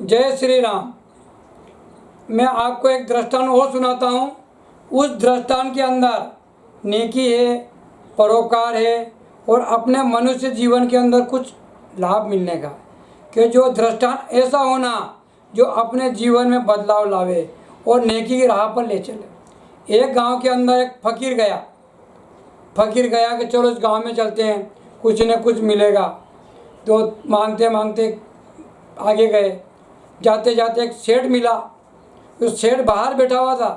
जय श्री राम। मैं आपको एक दृष्टांत और सुनाता हूँ। उस दृष्टांत के अंदर नेकी है, परोपकार है और अपने मनुष्य जीवन के अंदर कुछ लाभ मिलने का, कि जो दृष्टांत ऐसा होना जो अपने जीवन में बदलाव लावे और नेकी की राह पर ले चले। एक गांव के अंदर एक फकीर गया कि चलो इस गांव में चलते हैं, कुछ न कुछ मिलेगा। तो मांगते मांगते आगे गए। जाते जाते एक सेठ मिला। उस सेठ बाहर बैठा हुआ था।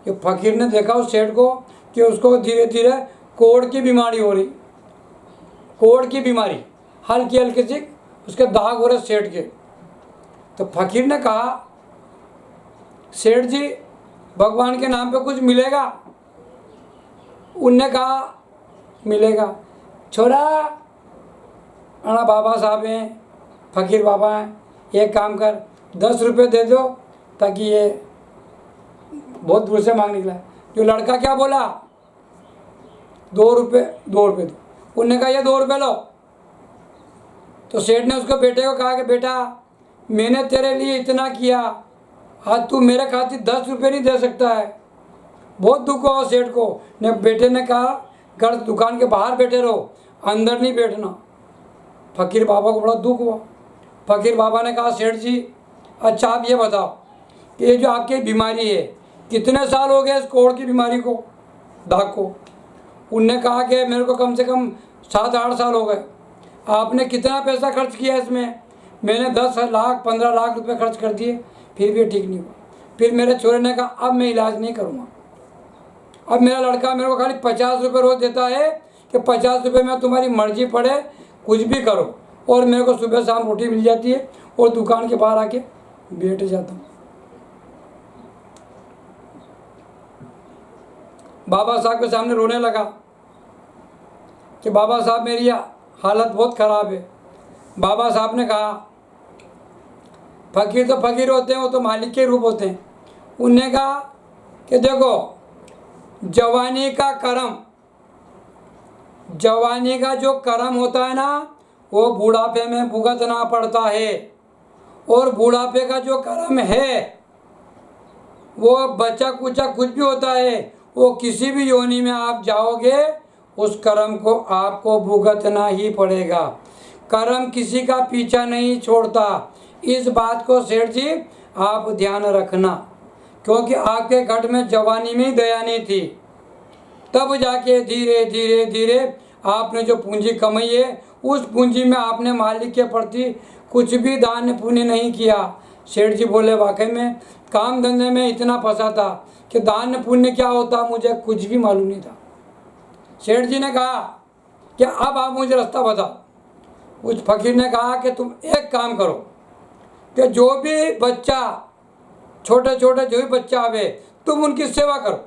ये फकीर ने देखा उस सेठ को कि उसको धीरे धीरे कोढ़ की बीमारी हो रही, कोढ़ की बीमारी, हल्की हल्की सी उसके दाग हो रहे सेठ के। तो फकीर ने कहा, सेठ जी भगवान के नाम पे कुछ मिलेगा? उनने कहा मिलेगा। छोरा, अना बाबा साहब हैं, फकीर बाबा हैं, एक काम कर 10 रुपये दे दो, ताकि ये बहुत दूर से मांग निकला। जो लड़का क्या बोला, 2 रुपये दो। उनने कहा ये 2 रुपये लो। तो सेठ ने उसको बेटे को कहा कि बेटा, मैंने तेरे लिए इतना किया, आज तू मेरे खातिर 10 रुपये नहीं दे सकता है। बहुत दुख हुआ सेठ को। ने बेटे ने कहा, घर दुकान के बाहर बैठे रहो, अंदर नहीं बैठना। फकीर बाबा को बड़ा दुख हुआ। फकीर बाबा ने कहा, सेठ जी अच्छा आप ये बताओ कि ये जो आपकी बीमारी है, कितने साल हो गए इस कोढ़ की बीमारी को, दाग को? उनने कहा कि मेरे को कम से कम 7-8 साल हो गए। आपने कितना पैसा खर्च किया इसमें? मैंने 10 लाख 15 लाख रुपए खर्च कर दिए, फिर भी ठीक नहीं हुआ। फिर मेरे छोरे ने कहा, अब मैं इलाज नहीं करूँगा। अब मेरा लड़का मेरे को खाली 50 रुपये रोज़ देता है कि 50 रुपये में तुम्हारी मर्जी पड़े, कुछ भी करो। और मेरे को सुबह शाम रोटी मिल जाती है और दुकान के बाहर आके बैठ जाता हूँ। बाबा साहब के सामने रोने लगा कि बाबा साहब मेरी हालत बहुत ख़राब है। बाबा साहब ने कहा, फकीर तो फकीर होते हैं, वो तो मालिक के रूप होते हैं। उनने कहा कि देखो, जवानी का कर्म, जवानी का जो कर्म होता है ना, वो बुढ़ापे में भुगतना पड़ता है। और बुढ़ापे का जो कर्म है, वो बच्चा कुचा कुछ भी होता है, वो किसी भी योनि में आप जाओगे, उस कर्म को आपको भुगतना ही पड़ेगा। कर्म किसी का पीछा नहीं छोड़ता। इस बात को सेठ जी आप ध्यान रखना, क्योंकि आपके घट में जवानी में ही दया नहीं थी। तब जाके धीरे धीरे धीरे आपने जो पूंजी कमाई है, उस पूंजी में आपने मालिक के प्रति कुछ भी दान पुण्य नहीं किया। सेठ जी बोले, वाकई में काम धंधे में इतना फंसा था कि दान पुण्य क्या होता मुझे कुछ भी मालूम नहीं था। सेठ जी ने कहा कि अब आप मुझे रास्ता बताओ। उस फकीर ने कहा कि तुम एक काम करो कि जो भी बच्चा, छोटे छोटे जो भी बच्चा आवे, तुम उनकी सेवा करो।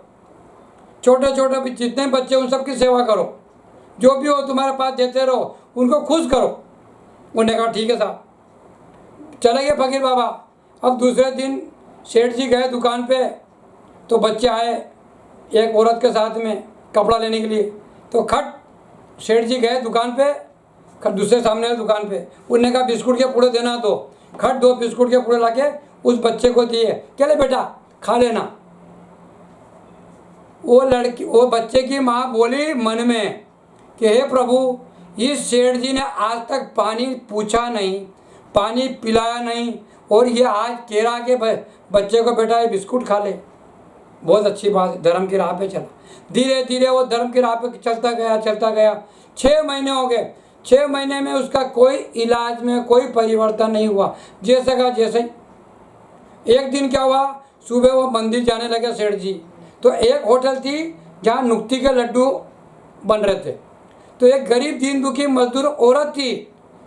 छोटे छोटे जितने बच्चे उन सबकी सेवा करो, जो भी हो तुम्हारे पास देते रहो, उनको खुश करो। उन्होंने कहा ठीक है साहब। चले गए फकीर बाबा। अब दूसरे दिन सेठ जी गए दुकान पे, तो बच्चे आए एक औरत के साथ में कपड़ा लेने के लिए। तो खट सेठ जी गए दुकान पे, खट दूसरे सामने दुकान पे। उन्होंने कहा बिस्कुट के पूड़े देना, तो खट 2 बिस्कुट के पूड़े लाके उस बच्चे को दिए। चले बेटा खा लेना। वो बच्चे की माँ बोली मन में कि हे प्रभु, इस सेठ जी ने आज तक पानी पूछा नहीं, पानी पिलाया नहीं, और ये आज कह रहा कि बच्चे को बेटा ये बिस्कुट खा ले। बहुत अच्छी बात है, धर्म की राह पे चला। धीरे धीरे वो धर्म की राह पे चलता गया। 6 महीने हो गए। 6 महीने में उसका कोई इलाज में कोई परिवर्तन नहीं हुआ, जैसे का जैसे ही। एक दिन क्या हुआ, सुबह वो मंदिर जाने लगे सेठ जी। तो एक होटल थी जहाँ नुक्ती के लड्डू बन रहे थे। तो एक गरीब दीन दुखी मजदूर औरत थी।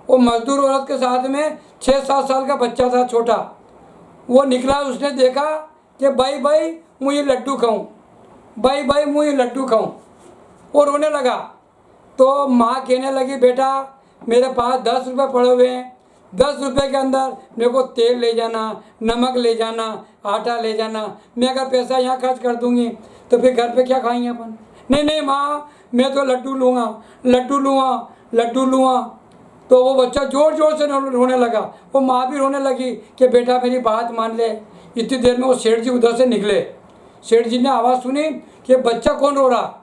वो मजदूर औरत के साथ में 6-7 साल का बच्चा था, छोटा। वो निकला, उसने देखा कि भाई मुझे लड्डू खाऊं, भाई मुझे लड्डू खाऊं। वो रोने लगा। तो माँ कहने लगी, बेटा मेरे पास 10 रुपये पड़े हुए हैं, 10 रुपये के अंदर मेरे को तेल ले जाना, नमक ले जाना, आटा ले जाना। मैं अगर पैसा यहाँ खर्च कर दूँगी तो फिर घर पे क्या खाएंगे अपन? नहीं माँ, मैं तो लड्डू लूँगा। तो वो बच्चा जोर जोर से रोने लगा। वो माँ भी रोने लगी कि बेटा मेरी बात मान ले। इतनी देर में वो सेठ जी उधर से निकले। सेठ जी ने आवाज़ सुनी कि बच्चा कौन रो रहा।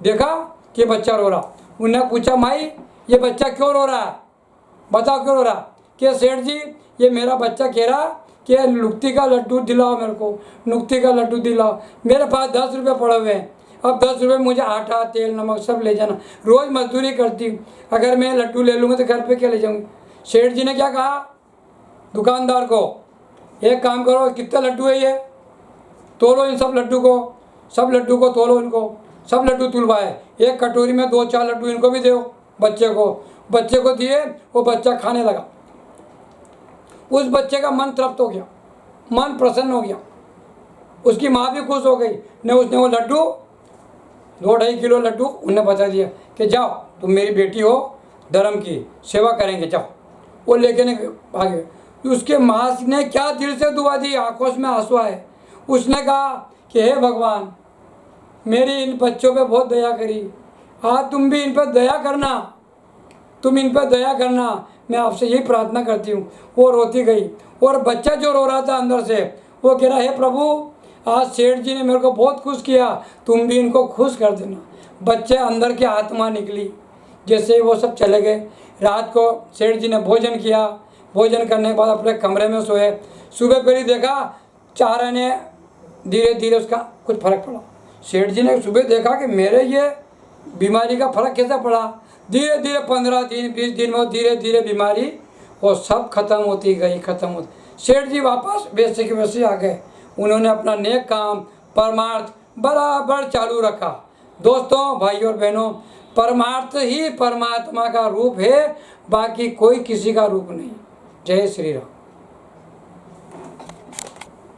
देखा कि बच्चा रो रहा। उन्होंने पूछा माई ये बच्चा क्यों रो रहा है, बताओ क्यों रो रहा। कि सेठ जी ये मेरा बच्चा कह रहा कि नुक्ती का लड्डू दिलाओ, मेरे को नुक्ती का लड्डू दिलाओ। मेरे पास 10 रुपये पड़े हुए हैं। अब 10 रुपये मुझे आटा तेल नमक सब ले जाना, रोज़ मजदूरी करती, अगर मैं लड्डू ले लूँगा तो घर पे क्या ले जाऊँगी। सेठ जी ने क्या कहा दुकानदार को, एक काम करो कितने लड्डू है ये, तोलो इन सब लड्डू को तोलो, इनको सब लड्डू तुलवाए। एक कटोरी में 2-4 लड्डू इनको भी दो बच्चे को दिए। वो बच्चा खाने लगा। उस बच्चे का मन तृप्त हो गया, मन प्रसन्न हो गया। उसकी माँ भी खुश हो गई ने उसने वो लड्डू 2-2.5 किलो लड्डू उन्हें बता दिया कि जाओ तुम मेरी बेटी हो, धर्म की सेवा करेंगे, जाओ। वो लेके भागे। उसके माँ ने क्या दिल से दुआ दी, आंखों में आंसू आए। उसने कहा कि हे भगवान मेरी इन बच्चों पे बहुत दया करी, आज तुम भी इन पर दया करना, तुम इन पर दया करना, मैं आपसे यही प्रार्थना करती हूँ। वो रोती गई और बच्चा जो रो रहा था अंदर से वो कह रहा हे प्रभु आज सेठ जी ने मेरे को बहुत खुश किया, तुम भी इनको खुश कर देना। बच्चे अंदर की आत्मा निकली। जैसे वो सब चले गए, रात को सेठ जी ने भोजन किया। भोजन करने के बाद अपने कमरे में सोए। सुबह पहले देखा चारा ने धीरे धीरे उसका कुछ फर्क पड़ा। सेठ जी ने सुबह देखा कि मेरे ये बीमारी का फर्क कैसे पड़ा। धीरे धीरे 15 दिन 20 दिन में धीरे धीरे बीमारी वो सब खत्म होती गई। सेठ जी वापस वैसे के वैसे आ गए। उन्होंने अपना नेक काम परमार्थ बराबर चालू रखा। दोस्तों भाइयों और बहनों, परमार्थ ही परमात्मा का रूप है, बाकी कोई किसी का रूप नहीं। जय श्री राम।